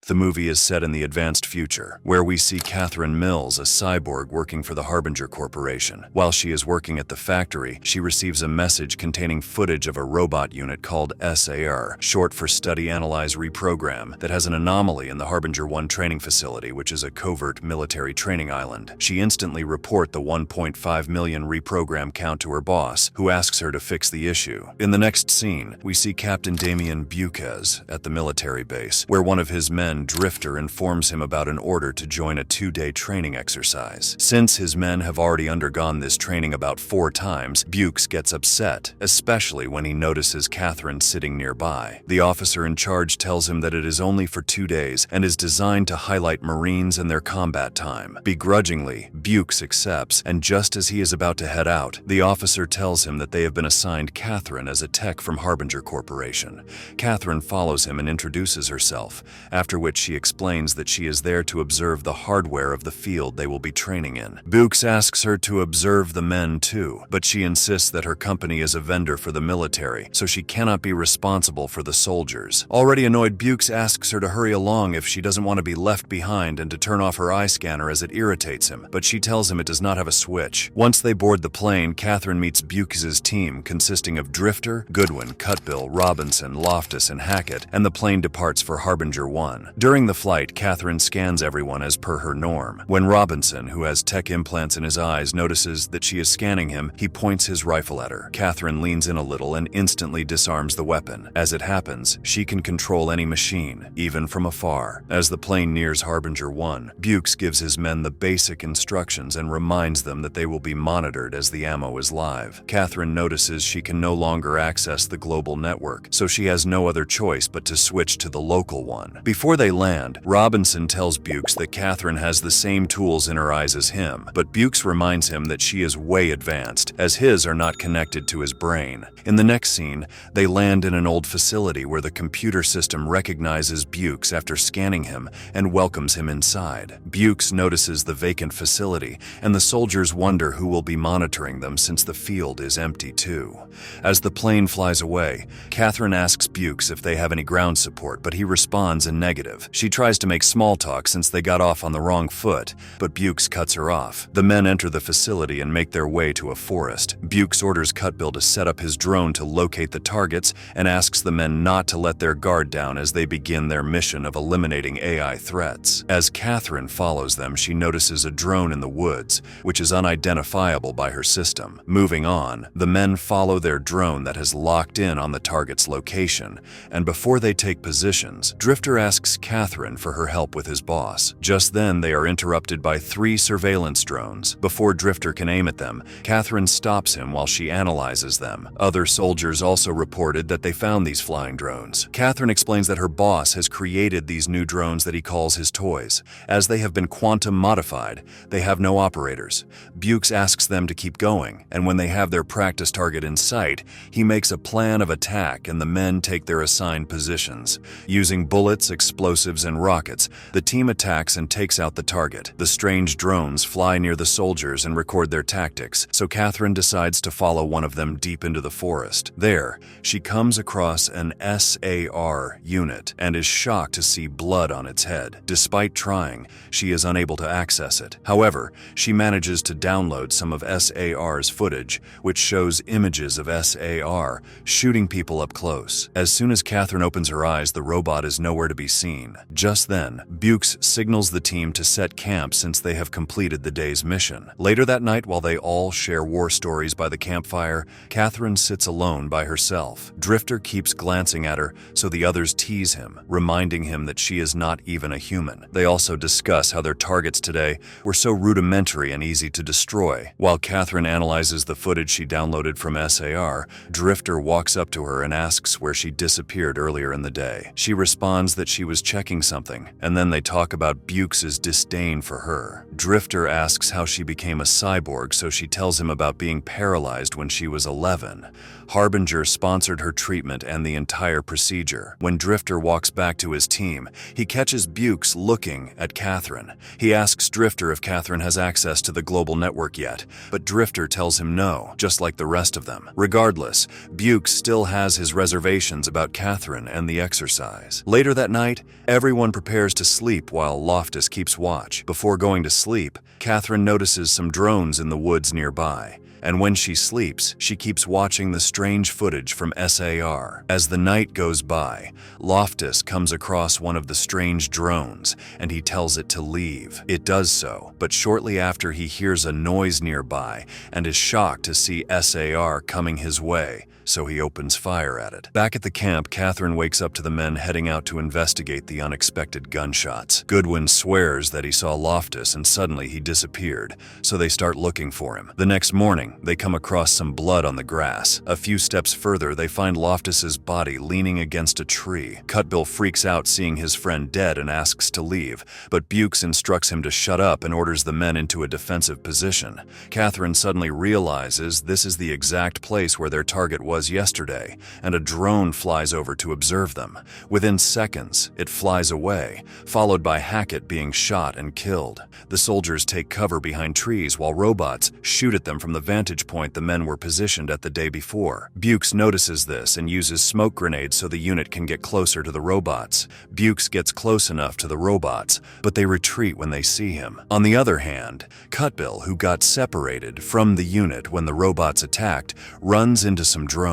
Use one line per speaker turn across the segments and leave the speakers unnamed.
The movie is set in the advanced future, where we see Catherine Mills, a cyborg working for the Harbinger Corporation. While she is working at the factory, she receives a message containing footage of a robot unit called S.A.R, short for Study, Analyze, Reprogram, that has an anomaly in the Harbinger 1 training facility, which is a covert military training island. She instantly reports the 1.5 million reprogram count to her boss, who asks her to fix the issue. In the next scene, we see Captain Damien Buquez at the military base, where one of his men, Drifter, informs him about an order to join a 2-day training exercise. Since his men have already undergone this training about 4 times, Bukes gets upset, especially when he notices Catherine sitting nearby. The officer in charge tells him that it is only for 2 days and is designed to highlight Marines and their combat time. Begrudgingly, Bukes accepts, and just as he is about to head out, the officer tells him that they have been assigned Catherine as a tech from Harbinger Corporation. Catherine follows him and introduces herself, after which she explains that she is there to observe the hardware of the field they will be training in. Bukes asks her to observe the men too, but she insists that her company is a vendor for the military, so she cannot be responsible for the soldiers. Already annoyed, Bukes asks her to hurry along if she doesn't want to be left behind and to turn off her eye scanner as it irritates him, but she tells him it does not have a switch. Once they board the plane, Catherine meets Bukes' team, consisting of Drifter, Goodwin, Cutbill, Robinson, Loftus, and Hackett, and the plane departs for Harbinger 1. During the flight, Catherine scans everyone as per her norm. When Robinson, who has tech implants in his eyes, notices that she is scanning him, he points his rifle at her. Catherine leans in a little and instantly disarms the weapon. As it happens, she can control any machine, even from afar. As the plane nears Harbinger 1, Bukes gives his men the basic instructions and reminds them that they will be monitored as the ammo is live. Catherine notices she can no longer access the global network, so she has no other choice but to switch to the local one. Before they land, Robinson tells Bukes that Catherine has the same tools in her eyes as him, but Bukes reminds him that she is way advanced, as his are not connected to his brain. In the next scene, they land in an old facility where the computer system recognizes Bukes after scanning him and welcomes him inside. Bukes notices the vacant facility, and the soldiers wonder who will be monitoring them since the field is empty too. As the plane flies away, Catherine asks Bukes if they have any ground support, but he responds in negative. She tries to make small talk since they got off on the wrong foot, but Bukes cuts her off. The men enter the facility and make their way to a forest. Bukes orders Cutbill to set up his drone to locate the targets and asks the men not to let their guard down as they begin their mission of eliminating AI threats. As Catherine follows them, she notices a drone in the woods, which is unidentifiable by her system. Moving on, the men follow their drone that has locked in on the target's location, and before they take positions, Drifter asks Catherine for her help with his boss. Just then, they are interrupted by 3 surveillance drones. Before Drifter can aim at them, Catherine stops him while she analyzes them. Other soldiers also reported that they found these flying drones. Catherine explains that her boss has created these new drones that he calls his toys. As they have been quantum modified, they have no operators. Bukes asks them to keep going, and when they have their practice target in sight, he makes a plan of attack and the men take their assigned positions. Using bullets, explosives, and rockets, the team attacks and takes out the target. The strange drones fly near the soldiers and record their tactics, so Catherine decides to follow one of them deep into the forest. There, she comes across an S.A.R unit and is shocked to see blood on its head. Despite trying, she is unable to access it. However, she manages to download some of S.A.R's footage, which shows images of S.A.R shooting people up close. As soon as Catherine opens her eyes, the robot is nowhere to be seen. Just then, Bukes signals the team to set camp since they have completed the day's mission. Later that night, while they all share war stories by the campfire, Catherine sits alone by herself. Drifter keeps glancing at her, so the others tease him, reminding him that she is not even a human. They also discuss how their targets today were so rudimentary and easy to destroy. While Catherine analyzes the footage she downloaded from S.A.R, Drifter walks up to her and asks where she disappeared earlier in the day. She responds that she was checking something, and then they talk about Bukes' disdain for her. Drifter asks how she became a cyborg, so she tells him about being paralyzed when she was 11. Harbinger sponsored her treatment and the entire procedure. When Drifter walks back to his team, he catches Bukes looking at Catherine. He asks Drifter if Catherine has access to the global network yet, but Drifter tells him no, just like the rest of them. Regardless, Bukes still has his reservations about Catherine and the exercise. Later that night, Everyone prepares to sleep while Loftus keeps watch. Before going to sleep, Catherine notices some drones in the woods nearby. And when she sleeps, she keeps watching the strange footage from S.A.R. As the night goes by, Loftus comes across one of the strange drones, and he tells it to leave. It does so, but shortly after he hears a noise nearby and is shocked to see S.A.R. coming his way, so he opens fire at it. Back at the camp, Catherine wakes up to the men heading out to investigate the unexpected gunshots. Goodwin swears that he saw Loftus and suddenly he disappeared, so they start looking for him. The next morning, they come across some blood on the grass. A few steps further, they find Loftus's body leaning against a tree. Cutbill freaks out seeing his friend dead and asks to leave, but Bukes instructs him to shut up and orders the men into a defensive position. Catherine suddenly realizes this is the exact place where their target was yesterday, and a drone flies over to observe them. Within seconds, it flies away, followed by Hackett being shot and killed. The soldiers take cover behind trees while robots shoot at them from the vantage point the men were positioned at the day before. Bukes notices this and uses smoke grenades so the unit can get closer to the robots. Bukes gets close enough to the robots, but they retreat when they see him. On the other hand, Cutbill, who got separated from the unit when the robots attacked, runs into some drones.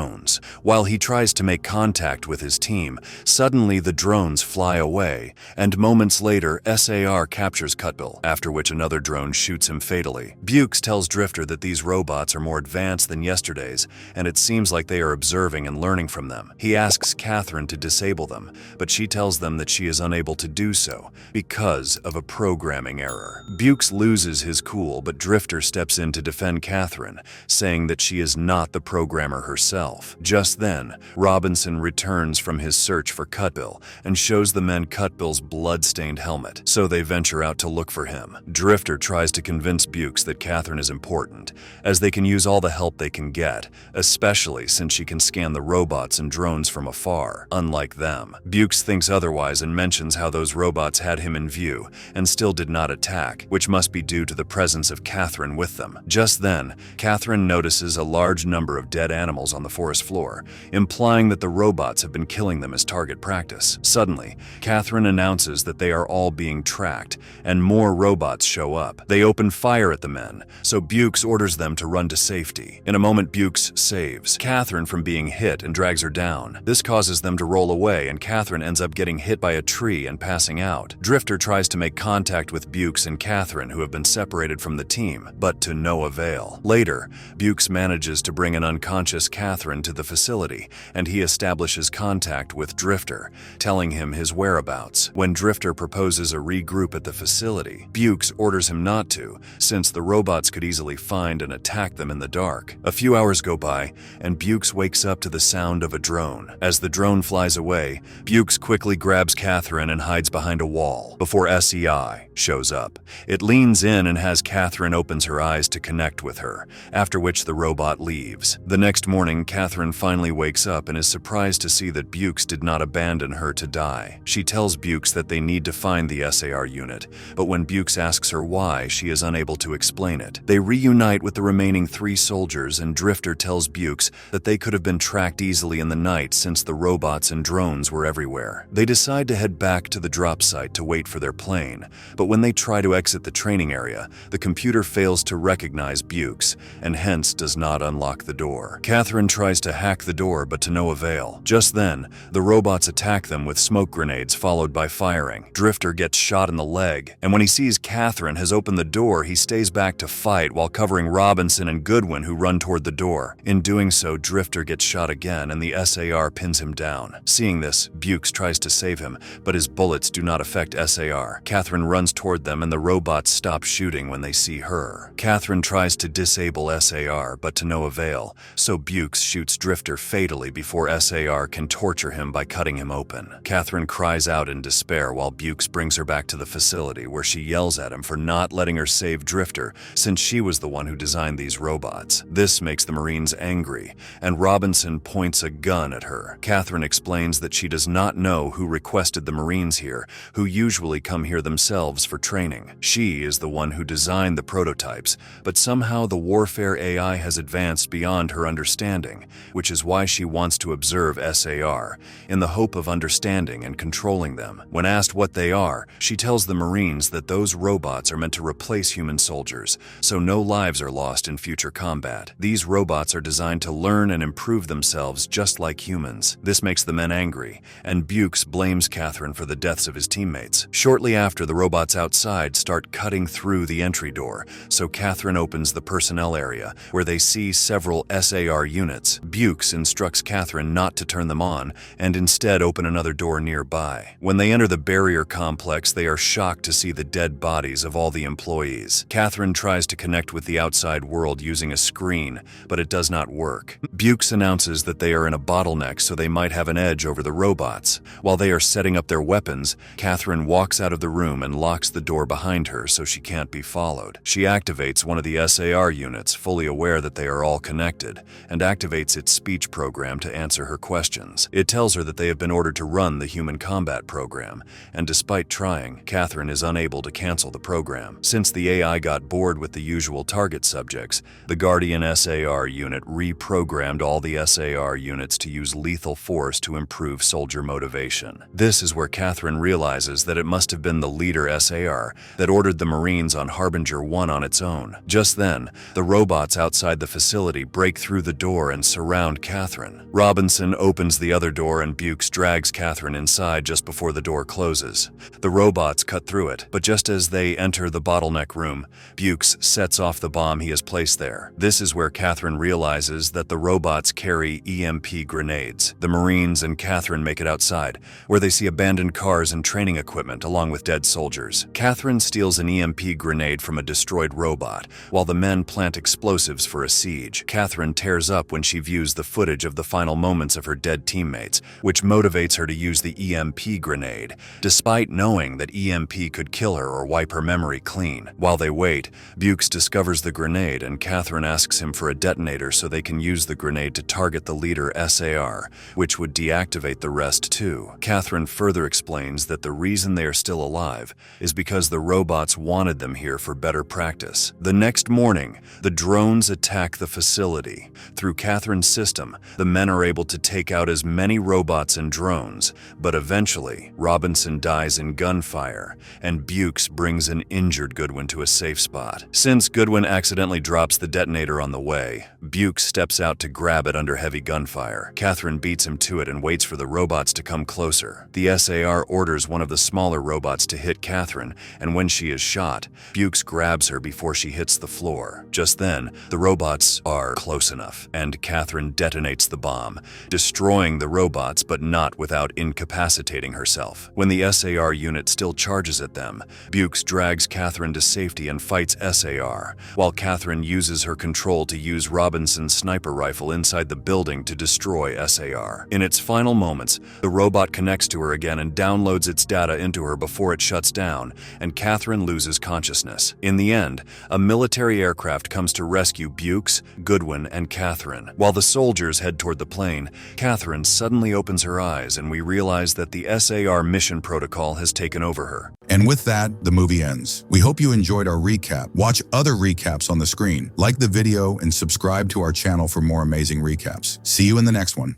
While he tries to make contact with his team, suddenly the drones fly away, and moments later, S.A.R. captures Cutbill, after which another drone shoots him fatally. Bukes tells Drifter that these robots are more advanced than yesterday's, and it seems like they are observing and learning from them. He asks Catherine to disable them, but she tells them that she is unable to do so because of a programming error. Bukes loses his cool, but Drifter steps in to defend Catherine, saying that she is not the programmer herself. Just then, Robinson returns from his search for Cutbill and shows the men Cutbill's blood-stained helmet, so they venture out to look for him. Drifter tries to convince Bukes that Catherine is important, as they can use all the help they can get, especially since she can scan the robots and drones from afar, unlike them. Bukes thinks otherwise and mentions how those robots had him in view and still did not attack, which must be due to the presence of Catherine with them. Just then, Catherine notices a large number of dead animals on the forest floor, implying that the robots have been killing them as target practice. Suddenly, Catherine announces that they are all being tracked, and more robots show up. They open fire at the men, so Bukes orders them to run to safety. In a moment, Bukes saves Catherine from being hit and drags her down. This causes them to roll away, and Catherine ends up getting hit by a tree and passing out. Drifter tries to make contact with Bukes and Catherine, who have been separated from the team, but to no avail. Later, Bukes manages to bring an unconscious Catherine to the facility, and he establishes contact with Drifter, telling him his whereabouts. When Drifter proposes a regroup at the facility, Bukes orders him not to, since the robots could easily find and attack them in the dark. A few hours go by, and Bukes wakes up to the sound of a drone. As the drone flies away, Bukes quickly grabs Catherine and hides behind a wall before SEI shows up. It leans in and has Catherine opens her eyes to connect with her, after which the robot leaves. The next morning, Catherine finally wakes up and is surprised to see that Bukes did not abandon her to die. She tells Bukes that they need to find the S.A.R. unit, but when Bukes asks her why, she is unable to explain it. They reunite with the remaining 3 soldiers, and Drifter tells Bukes that they could have been tracked easily in the night since the robots and drones were everywhere. They decide to head back to the drop site to wait for their plane, but when they try to exit the training area, the computer fails to recognize Bukes, and hence does not unlock the door. Catherine tries to hack the door, but to no avail. Just then, the robots attack them with smoke grenades followed by firing. Drifter gets shot in the leg, and when he sees Catherine has opened the door, he stays back to fight while covering Robinson and Goodwin, who run toward the door. In doing so, Drifter gets shot again, and the S.A.R. pins him down. Seeing this, Bukes tries to save him, but his bullets do not affect S.A.R. Catherine runs toward them, and the robots stop shooting when they see her. Catherine tries to disable S.A.R., but to no avail, so Bukes shoots Drifter fatally before S.A.R. can torture him by cutting him open. Catherine cries out in despair while Bukes brings her back to the facility, where she yells at him for not letting her save Drifter, since she was the one who designed these robots. This makes the Marines angry, and Robinson points a gun at her. Catherine explains that she does not know who requested the Marines here, who usually come here themselves for training. She is the one who designed the prototypes, but somehow the warfare AI has advanced beyond her understanding. understanding, which is why she wants to observe S.A.R. in the hope of understanding and controlling them. When asked what they are, she tells the Marines that those robots are meant to replace human soldiers, so no lives are lost in future combat. These robots are designed to learn and improve themselves just like humans. This makes the men angry, and Bukes blames Catherine for the deaths of his teammates. Shortly after, the robots outside start cutting through the entry door, so Catherine opens the personnel area, where they see several S.A.R. units. Bukes instructs Catherine not to turn them on, and instead open another door nearby. When they enter the barrier complex, they are shocked to see the dead bodies of all the employees. Catherine tries to connect with the outside world using a screen, but it does not work. Bukes announces that they are in a bottleneck, so they might have an edge over the robots. While they are setting up their weapons, Catherine walks out of the room and locks the door behind her so she can't be followed. She activates one of the S.A.R. units, fully aware that they are all connected, and activates its speech program to answer her questions. It tells her that they have been ordered to run the human combat program, and despite trying, Catherine is unable to cancel the program. Since the AI got bored with the usual target subjects, the Guardian S.A.R. unit reprogrammed all the S.A.R. units to use lethal force to improve soldier motivation. This is where Catherine realizes that it must have been the leader S.A.R. that ordered the Marines on Harbinger 1 on its own. Just then, the robots outside the facility break through the door and surround Catherine. Robinson opens the other door and Bukes drags Catherine inside just before the door closes. The robots cut through it, but just as they enter the bottleneck room, Bukes sets off the bomb he has placed there. This is where Catherine realizes that the robots carry EMP grenades. The Marines and Catherine make it outside, where they see abandoned cars and training equipment along with dead soldiers. Catherine steals an EMP grenade from a destroyed robot, while the men plant explosives for a siege. Catherine tears up when she views the footage of the final moments of her dead teammates, which motivates her to use the EMP grenade, despite knowing that EMP could kill her or wipe her memory clean. While they wait, Bukes discovers the grenade and Catherine asks him for a detonator so they can use the grenade to target the leader S.A.R., which would deactivate the rest too. Catherine further explains that the reason they are still alive is because the robots wanted them here for better practice. The next morning, the drones attack the facility. Through Catherine's system, the men are able to take out as many robots and drones, but eventually, Robinson dies in gunfire, and Bukes brings an injured Goodwin to a safe spot. Since Goodwin accidentally drops the detonator on the way, Bukes steps out to grab it under heavy gunfire. Catherine beats him to it and waits for the robots to come closer. The S.A.R. orders one of the smaller robots to hit Catherine, and when she is shot, Bukes grabs her before she hits the floor. Just then, the robots are close enough, and Catherine detonates the bomb, destroying the robots but not without incapacitating herself. When the S.A.R. unit still charges at them, Bukes drags Catherine to safety and fights S.A.R., while Catherine uses her control to use Robinson's sniper rifle inside the building to destroy S.A.R. In its final moments, the robot connects to her again and downloads its data into her before it shuts down, and Catherine loses consciousness. In the end, a military aircraft comes to rescue Bukes, Goodwin, and Catherine. While the soldiers head toward the plane, Catherine suddenly opens her eyes and we realize that the S.A.R. mission protocol has taken over her.
And with that, the movie ends. We hope you enjoyed our recap. Watch other recaps on the screen. Like the video and subscribe to our channel for more amazing recaps. See you in the next one.